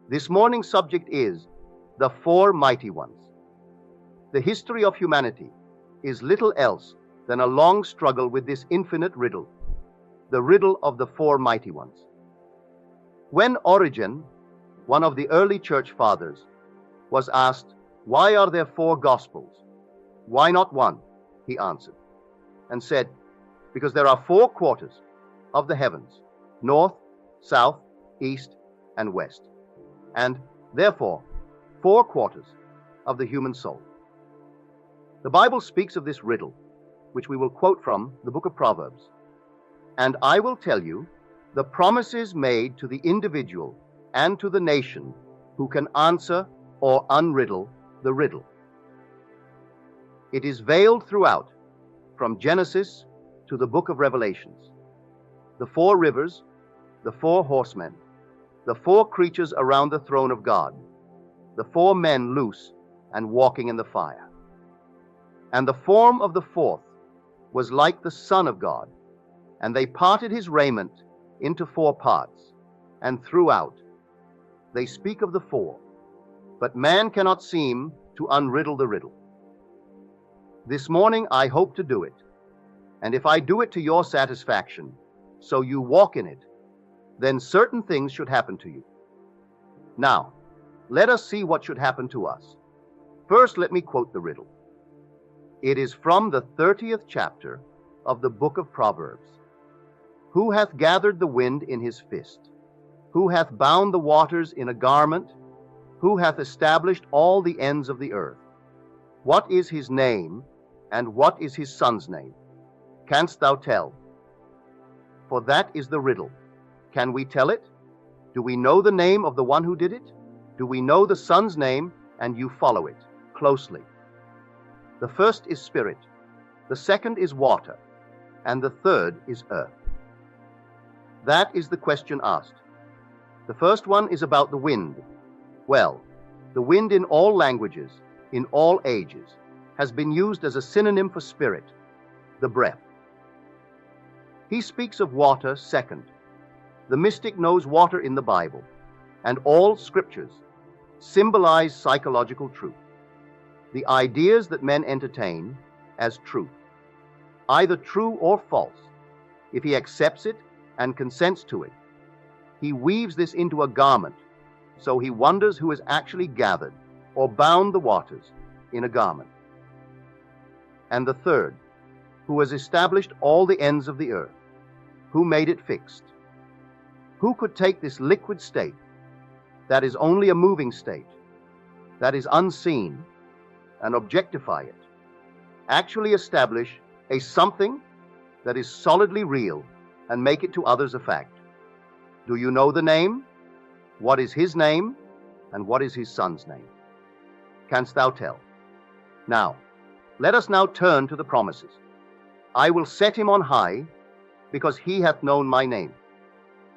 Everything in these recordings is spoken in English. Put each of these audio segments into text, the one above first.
This morning's subject is the four mighty ones. The history of humanity is little else than a long struggle with this infinite riddle, the riddle of the four mighty ones. When Origen, one of the early church fathers, was asked, "Why are there four gospels? Why not one?" he answered and said, "Because there are four quarters of the heavens, north, south, east, and west, and therefore four quarters of the human soul." The Bible speaks of this riddle, which we will quote from the book of Proverbs. "And I will tell you the promises made to the individual and to the nation who can answer or unriddle the riddle." It is veiled throughout, from Genesis to the book of Revelations. The four rivers, the four horsemen, the four creatures around the throne of God, the four men loose and walking in the fire. And the form of the fourth was like the Son of God, and they parted his raiment into four parts, and throughout. They speak of the four, but man cannot seem to unriddle the riddle. This morning I hope to do it, and if I do it to your satisfaction, so you walk in it, then certain things should happen to you. Now, let us see what should happen to us. First, let me quote the riddle. It is from the 30th chapter of the book of Proverbs. "Who hath gathered the wind in his fist? Who hath bound the waters in a garment? Who hath established all the ends of the earth? What is his name, and what is his son's name? Canst thou tell?" For that is the riddle. Can we tell it? Do we know the name of the one who did it? Do we know the son's name, and you follow it closely? The first is spirit, the second is water, and the third is earth. That is the question asked. The first one is about the wind. Well, the wind in all languages, in all ages, has been used as a synonym for spirit, the breath. He speaks of water second. The mystic knows water in the Bible, and all scriptures symbolize psychological truth, the ideas that men entertain as truth, either true or false. If he accepts it and consents to it, he weaves this into a garment, so he wonders who has actually gathered or bound the waters in a garment. And the third, who has established all the ends of the earth, who made it fixed. Who could take this liquid state, that is only a moving state, that is unseen, and objectify it, actually establish a something that is solidly real and make it to others a fact? Do you know the name? What is his name, and what is his son's name? Canst thou tell? Now, let us now turn to the promises. "I will set him on high, because he hath known my name,"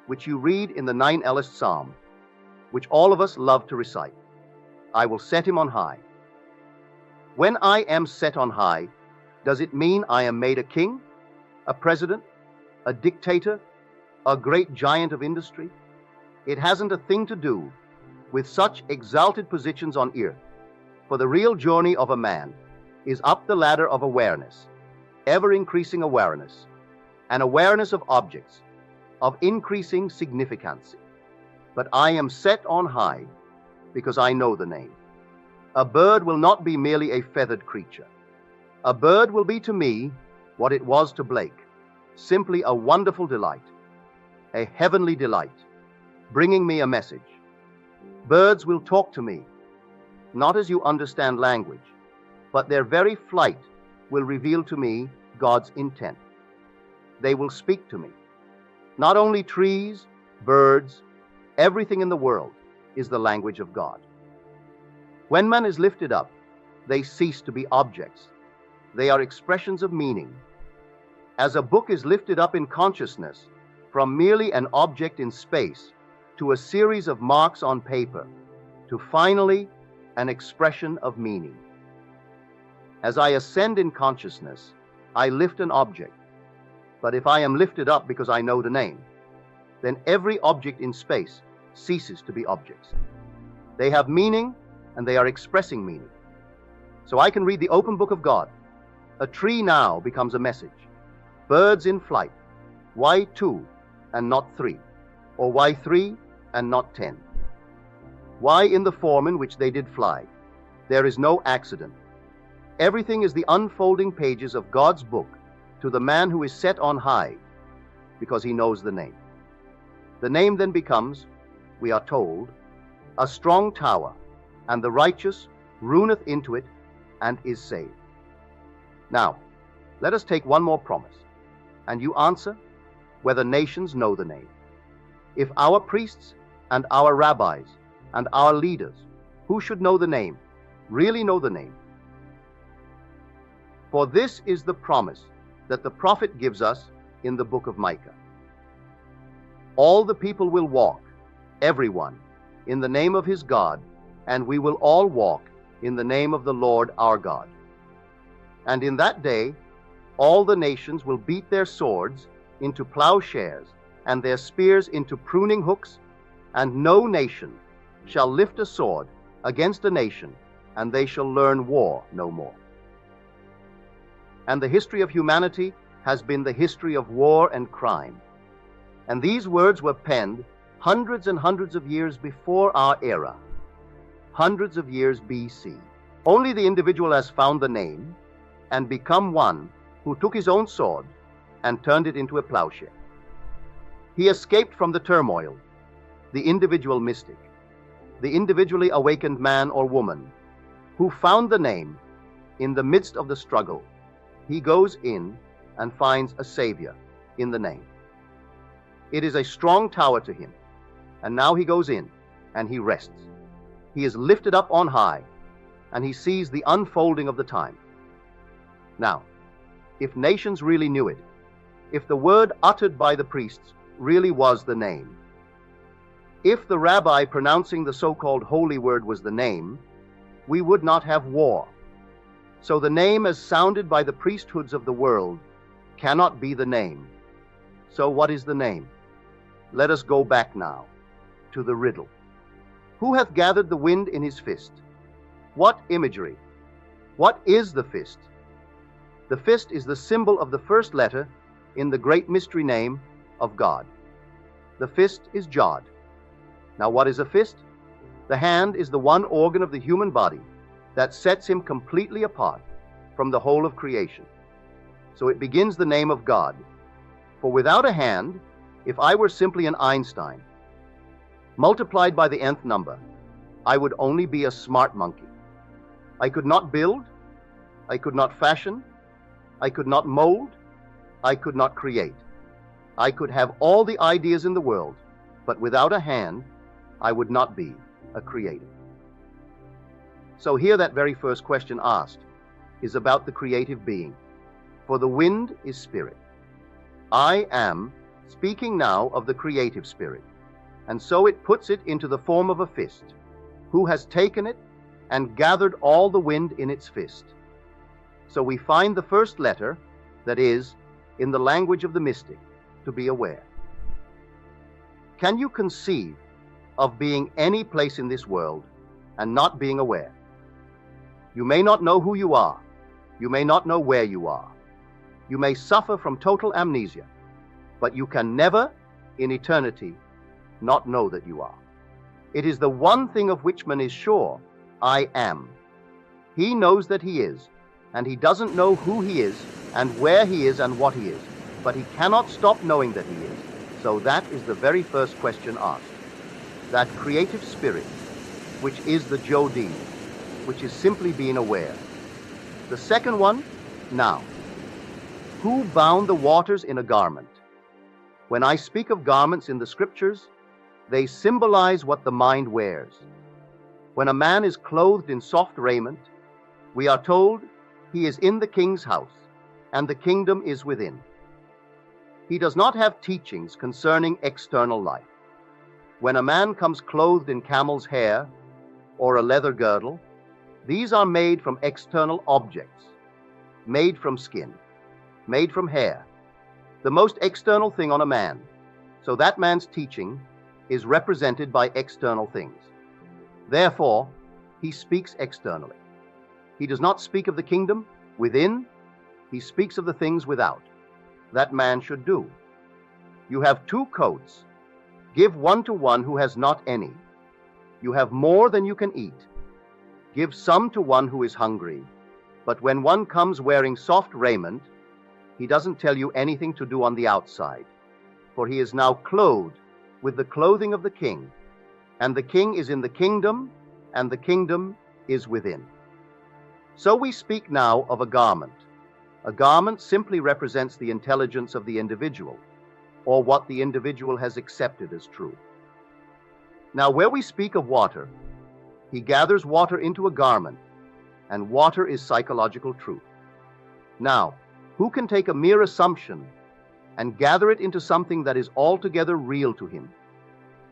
which you read in the 9th Psalm, which all of us love to recite. I will set him on high. When I am set on high, does it mean I am made a king, a president, a dictator, a great giant of industry? It hasn't a thing to do with such exalted positions on earth, for the real journey of a man is up the ladder of awareness, ever-increasing awareness, an awareness of objects, of increasing significance. But I am set on high because I know the name. A bird will not be merely a feathered creature. A bird will be to me what it was to Blake, simply a wonderful delight, a heavenly delight, bringing me a message. Birds will talk to me, not as you understand language, but their very flight will reveal to me God's intent. They will speak to me. Not only trees, birds, everything in the world is the language of God. When man is lifted up, they cease to be objects. They are expressions of meaning. As a book is lifted up in consciousness from merely an object in space to a series of marks on paper, to finally an expression of meaning. As I ascend in consciousness, I lift an object. But if I am lifted up because I know the name, then every object in space ceases to be objects. They have meaning, and they are expressing meaning. So I can read the open book of God. A tree now becomes a message. Birds in flight. Why 2 and not 3? Or why 3 and not 10? Why in the form in which they did fly? There is no accident. Everything is the unfolding pages of God's book to the man who is set on high, because he knows the name. The name then becomes, we are told, a strong tower, and the righteous runeth into it and is saved. Now, let us take one more promise, and you answer whether nations know the name. If our priests and our rabbis and our leaders, who should know the name, really know the name. For this is the promise that the prophet gives us in the book of Micah. All the people will walk, everyone, in the name of his God, and we will all walk in the name of the Lord our God. And in that day, all the nations will beat their swords into plowshares and their spears into pruning hooks, and no nation shall lift a sword against a nation, and they shall learn war no more. And the history of humanity has been the history of war and crime. And these words were penned hundreds and hundreds of years before our era, hundreds of years BC. Only the individual has found the name and become one who took his own sword and turned it into a plowshare. He escaped from the turmoil, the individual mystic, the individually awakened man or woman who found the name in the midst of the struggle. He goes in and finds a savior in the name. It is a strong tower to him, and now he goes in and he rests. He is lifted up on high, and he sees the unfolding of the time. Now, if nations really knew it, if the word uttered by the priests really was the name, if the rabbi pronouncing the so-called holy word was the name, we would not have war. So the name as sounded by the priesthoods of the world cannot be the name. So what is the name? Let us go back now to the riddle. Who hath gathered the wind in his fist? What imagery? What is the fist? The fist is the symbol of the first letter in the great mystery name of God. The fist is Jod. Now what is a fist? The hand is the one organ of the human body that sets him completely apart from the whole of creation. So it begins the name of God. For without a hand, if I were simply an Einstein, multiplied by the nth number, I would only be a smart monkey. I could not build, I could not fashion, I could not mold, I could not create. I could have all the ideas in the world, but without a hand, I would not be a creator. So here that very first question asked is about the creative being. For the wind is spirit. I am speaking now of the creative spirit, and so it puts it into the form of a fist, who has taken it and gathered all the wind in its fist. So we find the first letter, that is, in the language of the mystic, to be aware. Can you conceive of being any place in this world and not being aware? You may not know who you are. You may not know where you are. You may suffer from total amnesia, but you can never, in eternity, not know that you are. It is the one thing of which man is sure, I am. He knows that he is, and he doesn't know who he is, and where he is, and what he is, but he cannot stop knowing that he is. So that is the very first question asked. That creative spirit, which is the Jodi, which is simply being aware. The second one, now. Who bound the waters in a garment? When I speak of garments in the scriptures, they symbolize what the mind wears. When a man is clothed in soft raiment, we are told he is in the king's house, and the kingdom is within. He does not have teachings concerning external life. When a man comes clothed in camel's hair or a leather girdle, these are made from external objects, made from skin, made from hair, the most external thing on a man. So that man's teaching is represented by external things. Therefore, he speaks externally. He does not speak of the kingdom within, he speaks of the things without. That man should do. You have 2 coats. Give one to one who has not any. You have more than you can eat. Give some to one who is hungry. But when one comes wearing soft raiment, he doesn't tell you anything to do on the outside, for he is now clothed with the clothing of the king, and the king is in the kingdom, and the kingdom is within. So we speak now of a garment. A garment simply represents the intelligence of the individual, or what the individual has accepted as true. Now, where we speak of water, he gathers water into a garment, and water is psychological truth. Now, who can take a mere assumption and gather it into something that is altogether real to him,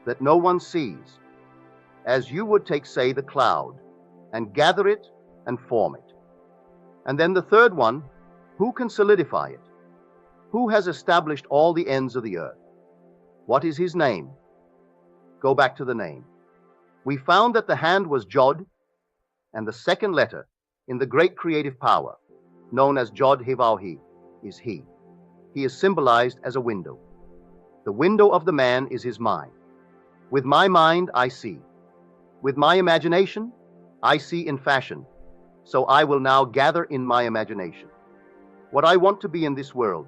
that no one sees, as you would take, say, the cloud, and gather it and form it? And then the third one, who can solidify it? Who has established all the ends of the earth? What is his name? Go back to the name. We found that the hand was Jod, and the second letter in the great creative power, known as Jod Hivahi, is he. He is symbolized as a window. The window of the man is his mind. With my mind I see. With my imagination I see in fashion. So I will now gather in my imagination what I want to be in this world.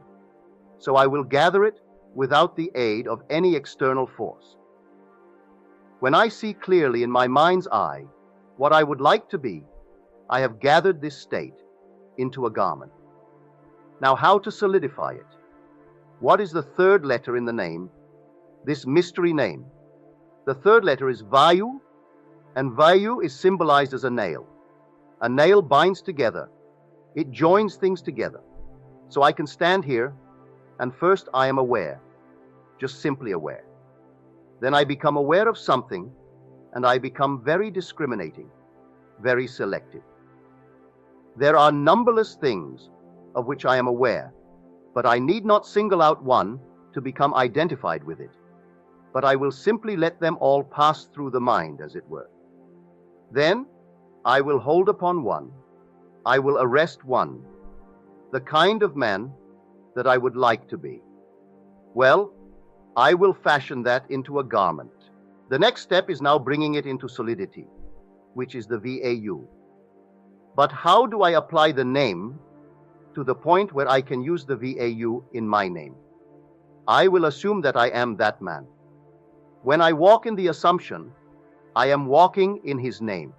So I will gather it without the aid of any external force. When I see clearly in my mind's eye what I would like to be, I have gathered this state into a garment. Now, how to solidify it? What is the third letter in the name, this mystery name? The third letter is Vayu, and Vayu is symbolized as a nail. A nail binds together. It joins things together. So I can stand here, and first I am aware, just simply aware. Then I become aware of something, and I become very discriminating, very selective. There are numberless things of which I am aware, but I need not single out one to become identified with it, but I will simply let them all pass through the mind, as it were. Then I will hold upon one, I will arrest one, the kind of man that I would like to be. Well, I will fashion that into a garment. The next step is now bringing it into solidity, which is the VAU. But how do I apply the name to the point where I can use the VAU in my name? I will assume that I am that man. When I walk in the assumption, I am walking in his name.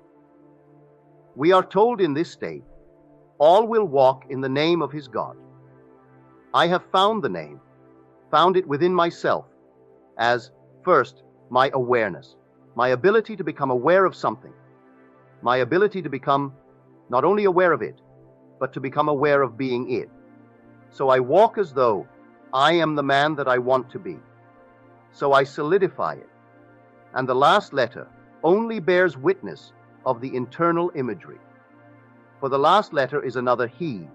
We are told in this state, all will walk in the name of his God. I have found the name, found it within myself as, first, my awareness, my ability to become aware of something, my ability to become not only aware of it, but to become aware of being it. So I walk as though I am the man that I want to be. So I solidify it. And the last letter only bears witness of the internal imagery. For the last letter is another he,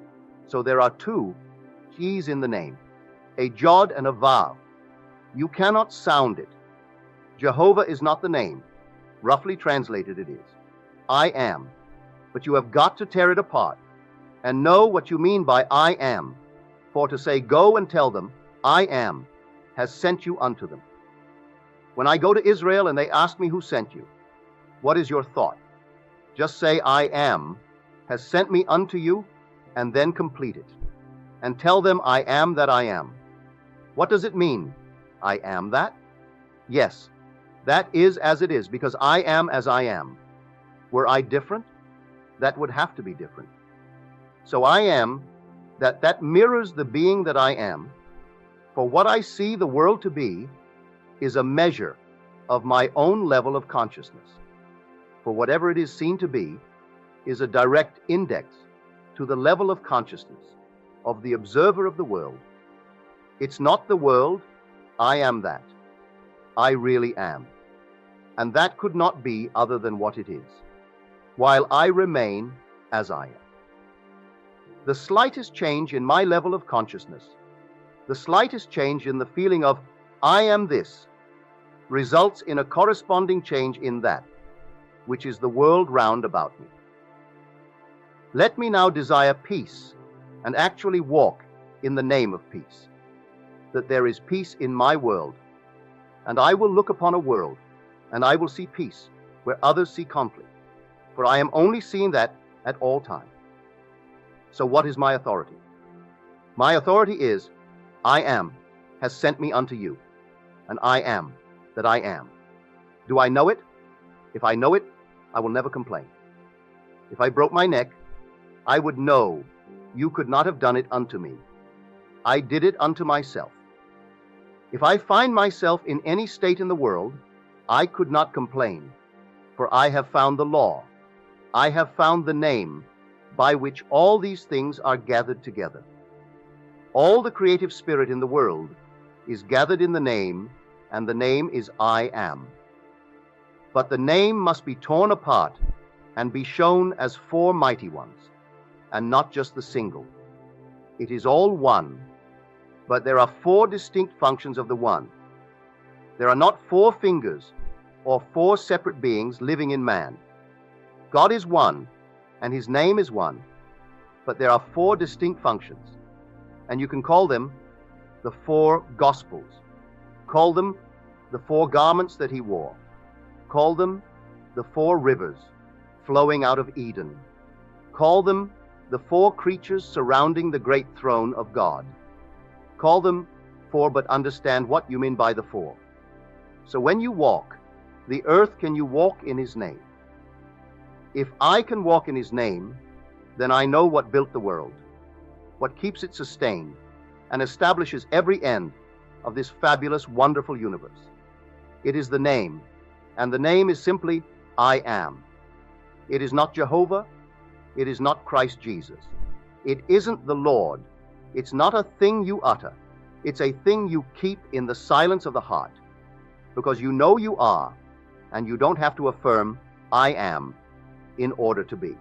so there are 2 he's in the name, a Jod and a Vav. You cannot sound it. Jehovah is not the name. Roughly translated it is. I am. But you have got to tear it apart and know what you mean by I am. For to say, go and tell them, I am, has sent you unto them. When I go to Israel and they ask me who sent you, what is your thought? Just say, I am, has sent me unto you, and then complete it. And tell them, I am that I am. What does it mean? I am that? Yes, that is as it is, because I am as I am. Were I different? That would have to be different. So I am, that mirrors the being that I am. For what I see the world to be is a measure of my own level of consciousness. For whatever it is seen to be is a direct index to the level of consciousness of the observer of the world. It's not the world, I am that. I really am. And that could not be other than what it is, while I remain as I am. The slightest change in my level of consciousness, the slightest change in the feeling of I am this, results in a corresponding change in that. which is the world round about me. Let me now desire peace and actually walk in the name of peace, that there is peace in my world, and I will look upon a world, and I will see peace where others see conflict, for I am only seeing that at all times. So what is my authority? My authority is, I am has sent me unto you, and I am that I am. Do I know it? If I know it, I will never complain. If I broke my neck, I would know you could not have done it unto me. I did it unto myself. If I find myself in any state in the world, I could not complain, for I have found the law. I have found the name by which all these things are gathered together. All the creative spirit in the world is gathered in the name, and the name is I am. But the name must be torn apart and be shown as four mighty ones, and not just the single. It is all one, but there are four distinct functions of the one. There are not four fingers or four separate beings living in man. God is one, and his name is one, but there are four distinct functions, and you can call them the four Gospels. Call them the four garments that he wore. Call them the four rivers flowing out of Eden. Call them the four creatures surrounding the great throne of God. Call them four, but understand what you mean by the four. So when you walk the earth, can you walk in his name? If I can walk in his name, then I know what built the world, what keeps it sustained, and establishes every end of this fabulous, wonderful universe. It is the name, and the name is simply I am. It is not Jehovah. It is not Christ Jesus. It isn't the Lord. It's not a thing you utter. It's a thing you keep in the silence of the heart, because you know you are, and you don't have to affirm I am in order to be.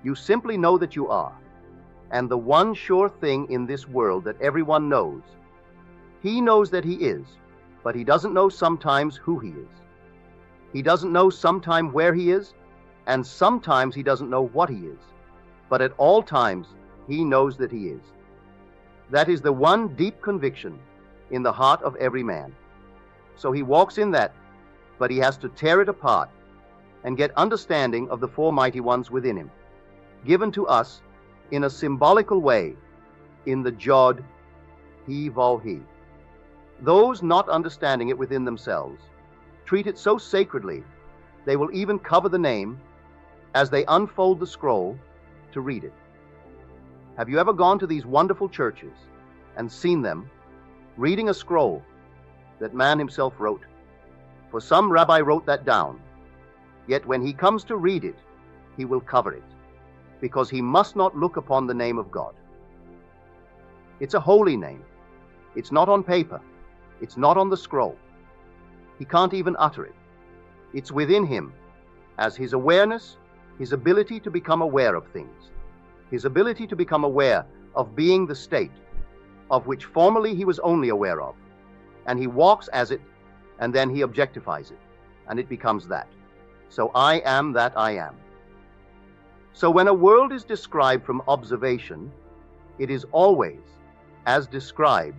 You simply know that you are, and the one sure thing in this world that everyone knows, he knows that he is, but he doesn't know sometimes who he is. He doesn't know sometimes where he is, and sometimes he doesn't know what he is, but at all times he knows that he is. That is the one deep conviction in the heart of every man. So he walks in that, but he has to tear it apart and get understanding of the four mighty ones within him, given to us in a symbolical way in the Jod He Vav He. Those not understanding it within themselves treat it so sacredly they will even cover the name as they unfold the scroll to read it. Have you ever gone to these wonderful churches and seen them reading a scroll that man himself wrote? For some rabbi wrote that down, yet when he comes to read it, he will cover it, because he must not look upon the name of God. It's a holy name. It's not on paper. It's not on the scroll. He can't even utter it. It's within him as his awareness, his ability to become aware of things, his ability to become aware of being the state of which formerly he was only aware of, and he walks as it, and then he objectifies it, and it becomes that. So I am that I am. So when a world is described from observation, it is always, as described,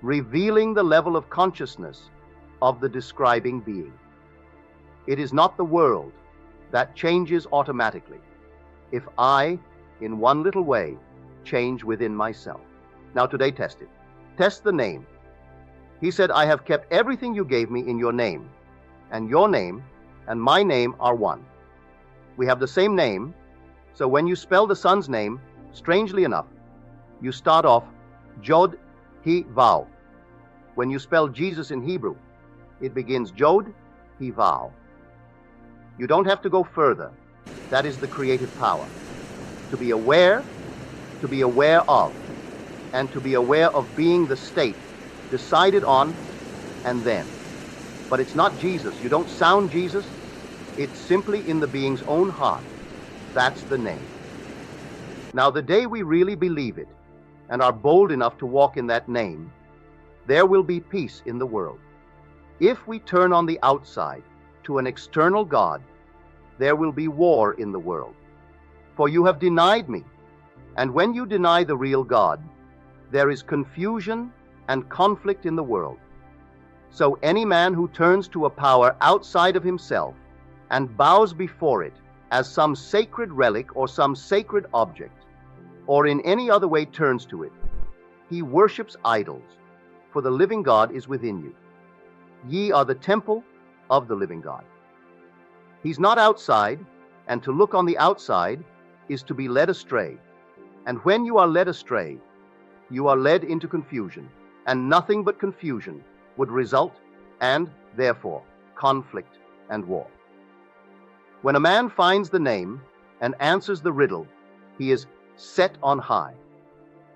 revealing the level of consciousness of the describing being. It is not the world that changes automatically if I, in one little way, change within myself. Now today, test it. Test the name. He said, I have kept everything you gave me in your name, and your name and my name are one. We have the same name, so when you spell the Son's name, strangely enough, you start off Jod He Vav. When you spell Jesus in Hebrew, it begins Jod He Vav. You don't have to go further. That is the creative power. To be aware of, and to be aware of being the state decided on and then. But it's not Jesus. You don't sound Jesus. It's simply in the being's own heart. That's the name. Now, the day we really believe it and are bold enough to walk in that name, there will be peace in the world. If we turn on the outside to an external God, there will be war in the world. For you have denied me, and when you deny the real God, there is confusion and conflict in the world. So any man who turns to a power outside of himself and bows before it as some sacred relic or some sacred object, or in any other way turns to it, he worships idols, for the living God is within you. Ye are the temple of the living God. He's not outside, and to look on the outside is to be led astray. And when you are led astray, you are led into confusion, and nothing but confusion would result, and therefore conflict and war. When a man finds the name and answers the riddle, he is set on high.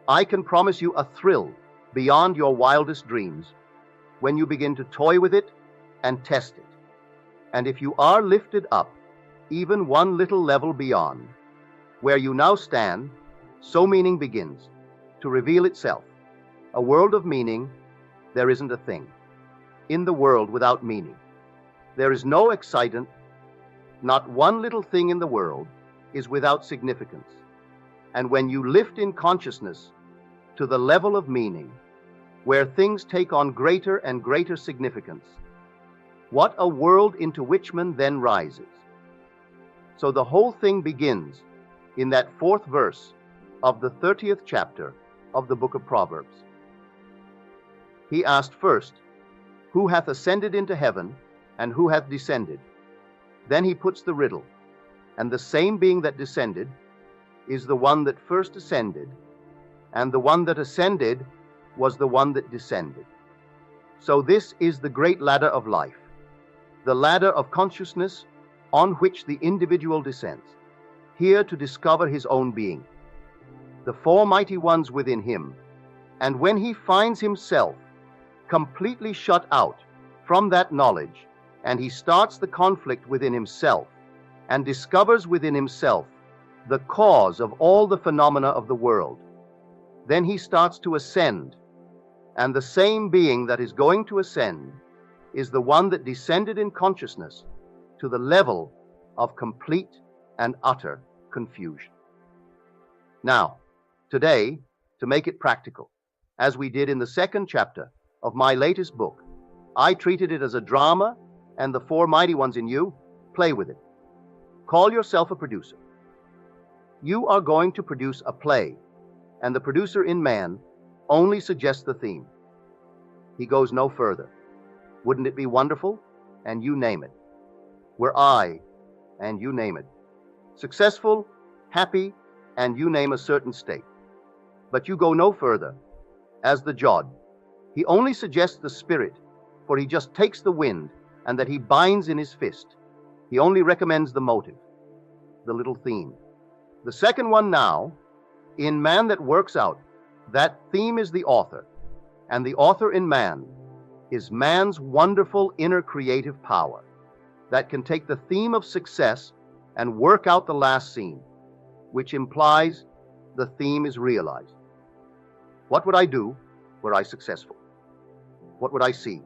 I can promise you a thrill beyond your wildest dreams when you begin to toy with it and test it. And if you are lifted up even one little level beyond where you now stand, so meaning begins to reveal itself. A world of meaning, there isn't a thing. In the world without meaning, there is no excitant. Not one little thing in the world is without significance. And when you lift in consciousness to the level of meaning, where things take on greater and greater significance, what a world into which man then rises. So the whole thing begins in that 4th verse of the 30th chapter of the book of Proverbs. He asked first, who hath ascended into heaven, and who hath descended? Then he puts the riddle, and the same being that descended is the one that first ascended, and the one that ascended was the one that descended. So this is the great ladder of life, the ladder of consciousness on which the individual descends, here to discover his own being, the 4 mighty ones within him. And when he finds himself completely shut out from that knowledge, and he starts the conflict within himself and discovers within himself the cause of all the phenomena of the world, then he starts to ascend. And the same being that is going to ascend is the one that descended in consciousness to the level of complete and utter confusion. Now, today, to make it practical, as we did in the 2nd chapter of my latest book, I treated it as a drama, and the 4 mighty ones in you, play with it. Call yourself a producer. You are going to produce a play, and the producer in man only suggests the theme. He goes no further. Wouldn't it be wonderful? And you name it. Were I, and you name it. Successful, happy, and you name a certain state. But you go no further. As the Jod, he only suggests the spirit, for he just takes the wind, and that he binds in his fist. He only recommends the motive, the little theme. The second one now, in man that works out, that theme is the author, and the author in man is man's wonderful inner creative power that can take the theme of success and work out the last scene, which implies the theme is realized. What would I do were I successful? What would I see?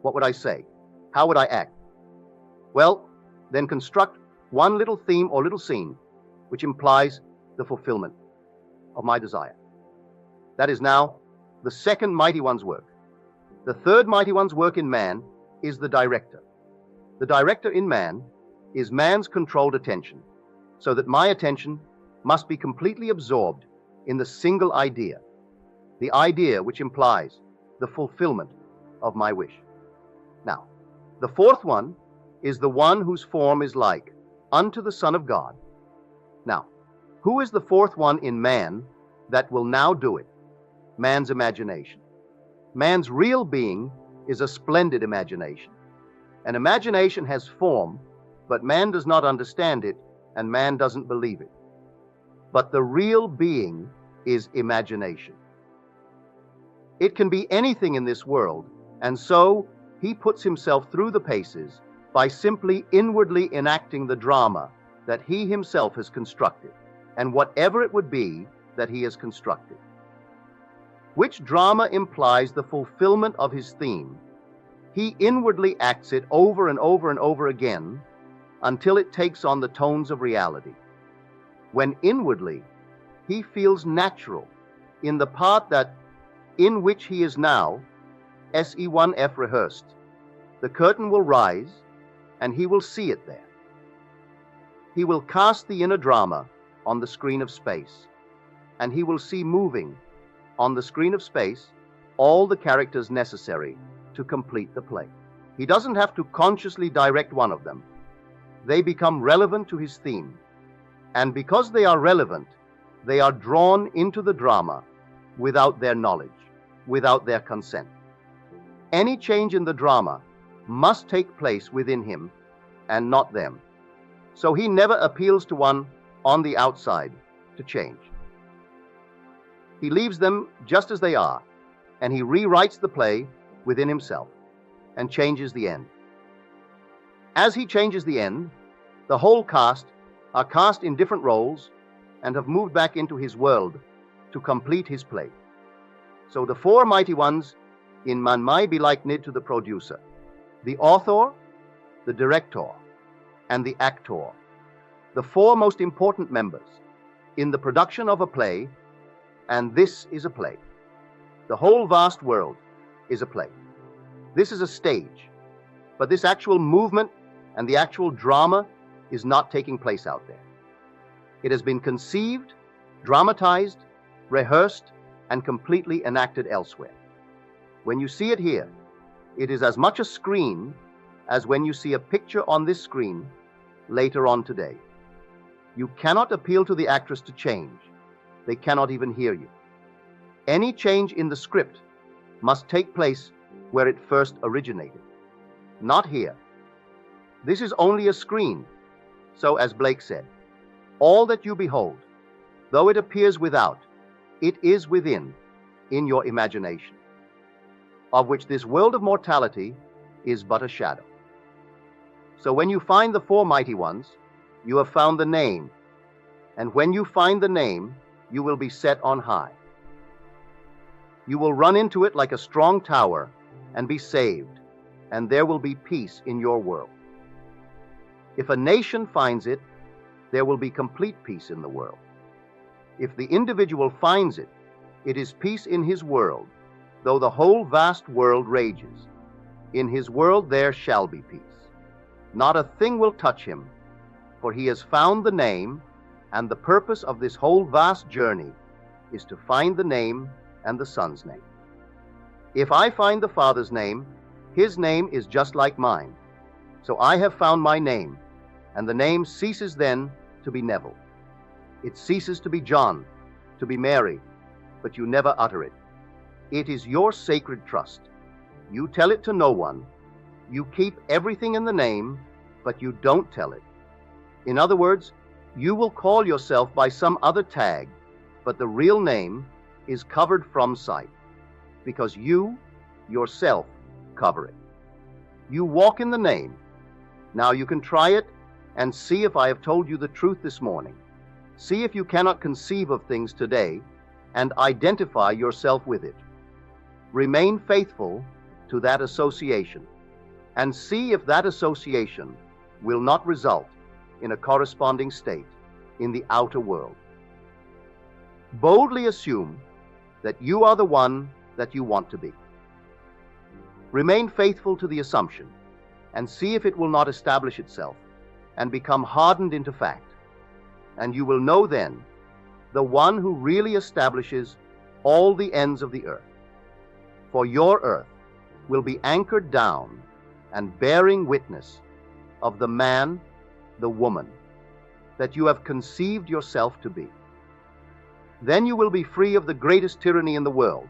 What would I say? How would I act? Well, then construct one little theme or little scene which implies the fulfillment of my desire. That is now the 2nd mighty one's work. The 3rd mighty one's work in man is the director. The director in man is man's controlled attention, so that my attention must be completely absorbed in the single idea, the idea which implies the fulfillment of my wish. Now, the 4th one is the one whose form is like unto the Son of God. Now, who is the 4th one in man that will now do it? Man's imagination. Man's real being is a splendid imagination. An imagination has form, but man does not understand it, and man doesn't believe it. But the real being is imagination. It can be anything in this world, and so he puts himself through the paces by simply inwardly enacting the drama that he himself has constructed, and whatever it would be that he has constructed. Which drama implies the fulfillment of his theme, He inwardly acts it over and over and over again until it takes on the tones of reality. When inwardly he feels natural in the part that in which he is now, SE1F rehearsed, the curtain will rise and he will see it there. He will cast the inner drama on the screen of space, and he will see moving on the screen of space all the characters necessary to complete the play. He doesn't have to consciously direct one of them. They become relevant to his theme, and because they are relevant, they are drawn into the drama without their knowledge, without their consent. Any change in the drama must take place within him and not them. So he never appeals to one on the outside to change. He leaves them just as they are, and he rewrites the play within himself and changes the end. As he changes the end, the whole cast are cast in different roles and have moved back into his world to complete his play. So the four mighty ones in Man Mai be likened to the producer, the author, the director, and the actor, the four most important members in the production of a play, and this is a play. The whole vast world is a play. This is a stage, but this actual movement and the actual drama is not taking place out there. It has been conceived, dramatized, rehearsed, and completely enacted elsewhere. When you see it here, it is as much a screen as when you see a picture on this screen later on today. You cannot appeal to the actress to change. They cannot even hear you. Any change in the script must take place where it first originated, not here. This is only a screen. So, as Blake said, all that you behold, though it appears without, it is within, in your imagination, of which this world of mortality is but a shadow. So when you find the four mighty ones, you have found the name, and when you find the name, you will be set on high. You will run into it like a strong tower and be saved, and there will be peace in your world. If a nation finds it, there will be complete peace in the world. If the individual finds it, it is peace in his world, though the whole vast world rages. In his world there shall be peace. Not a thing will touch him, for he has found the name, and the purpose of this whole vast journey is to find the name and the Son's name. If I find the Father's name, his name is just like mine. So I have found my name, and the name ceases then to be Neville. It ceases to be John, to be Mary, but you never utter it. It is your sacred trust. You tell it to no one. You keep everything in the name, but you don't tell it. In other words, you will call yourself by some other tag, but the real name is covered from sight, because you, yourself, cover it. You walk in the name. Now you can try it and see if I have told you the truth this morning. See if you cannot conceive of things today and identify yourself with it. Remain faithful to that association and see if that association will not result in a corresponding state in the outer world. Boldly assume that you are the one that you want to be. Remain faithful to the assumption and see if it will not establish itself and become hardened into fact. And you will know then the one who really establishes all the ends of the earth. For your earth will be anchored down and bearing witness of the man, the woman, that you have conceived yourself to be. Then you will be free of the greatest tyranny in the world.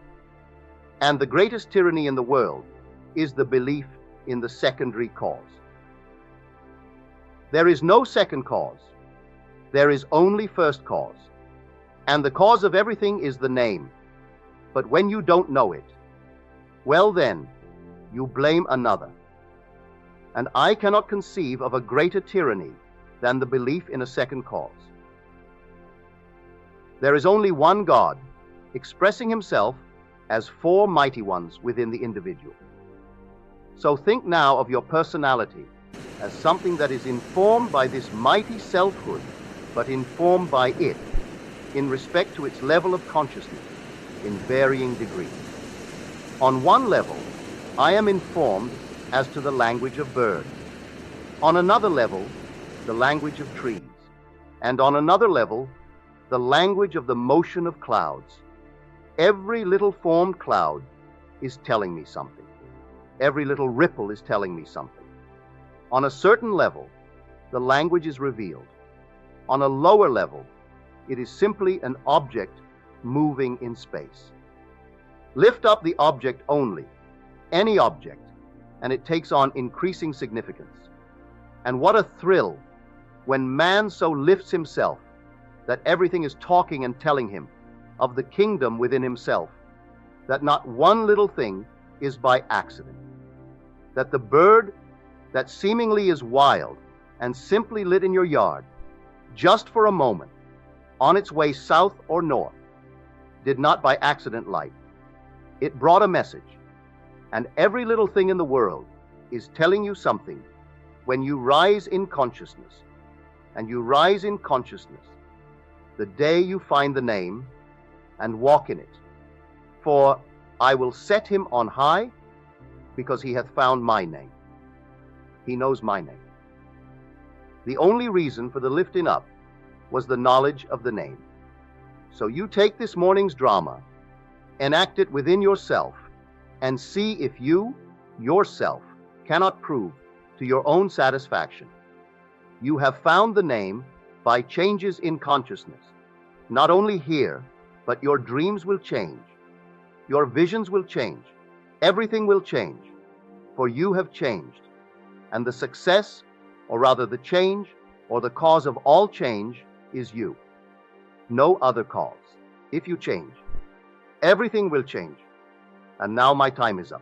And the greatest tyranny in the world is the belief in the secondary cause. There is no second cause. There is only first cause. And the cause of everything is the name. But when you don't know it, well then, you blame another. And I cannot conceive of a greater tyranny than the belief in a second cause. There is only one God, expressing himself as four mighty ones within the individual. So think now of your personality as something that is informed by this mighty selfhood, but informed by it in respect to its level of consciousness in varying degrees. On one level, I am informed as to the language of birds. On another level, the language of trees. And on another level, the language of the motion of clouds. Every little formed cloud is telling me something. Every little ripple is telling me something. On a certain level, the language is revealed. On a lower level, it is simply an object moving in space. Lift up the object only, any object, and it takes on increasing significance. And what a thrill when man so lifts himself that everything is talking and telling him of the kingdom within himself, that not one little thing is by accident, that the bird that seemingly is wild and simply lit in your yard, just for a moment, on its way south or north, did not by accident light. It brought a message, and every little thing in the world is telling you something when you rise in consciousness. And you rise in consciousness the day you find the name and walk in it. For I will set him on high because he hath found my name. He knows my name. The only reason for the lifting up was the knowledge of the name. So you take this morning's drama, enact it within yourself, and see if you, yourself, cannot prove to your own satisfaction. You have found the name by changes in consciousness. Not only here, but your dreams will change. Your visions will change. Everything will change, for you have changed. And the success, or rather the change, or the cause of all change is you. No other cause. If you change, everything will change. And now my time is up.